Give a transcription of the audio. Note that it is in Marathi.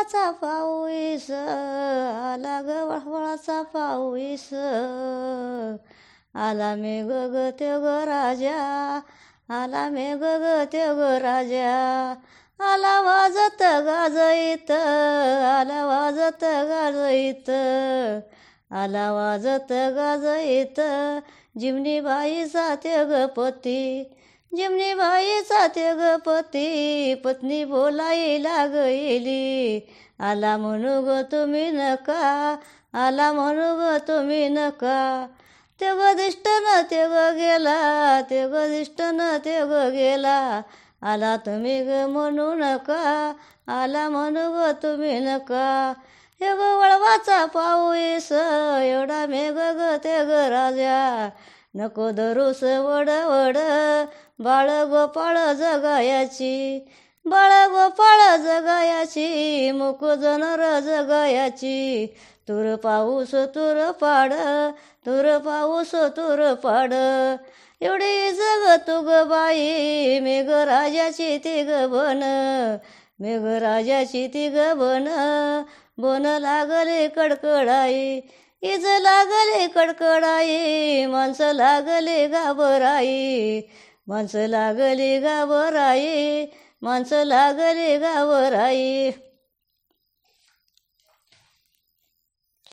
वळवाचा पाऊस आला ग वळवाचा पाऊस आला मेघ ग ते ग राजा आला मेघ ग ते ग राजा आला वाजत गाजईत आला वाजत गाजईत आला वाजत गाजईत जिमनी बाईचा ते ग पती जिमनी बाईचा ते ग पती पत्नी बोलाई लागली आला म्हणू ग तुम्ही नका आला म्हणू ग तुम्ही नका ते ग दिष्टन ते ग गेला ते ग दिष्टन ते ग गेला आला तुम्ही ग म्हणू नका आला म्हणू ग तुम्ही नका हे ग वळवाचा पाऊस एवढा मेघ ग ते ग राजा नको धरूस वड वड बाळ गोपाळ जगायाची बाळ गोपाळ जगायाची मुक जनर जगायाची तूर पाऊस तूर पाड तूर पाऊस तूर पाड एवढी जग तू ग बाई मेघराजाची ती ग बन मेघराजाची ती ग बन बन लागले कडकडाई इज लागले कडकडाई माणसं लागले घाबराई माणसं लागली घाबराई माणसं लागली घाबराई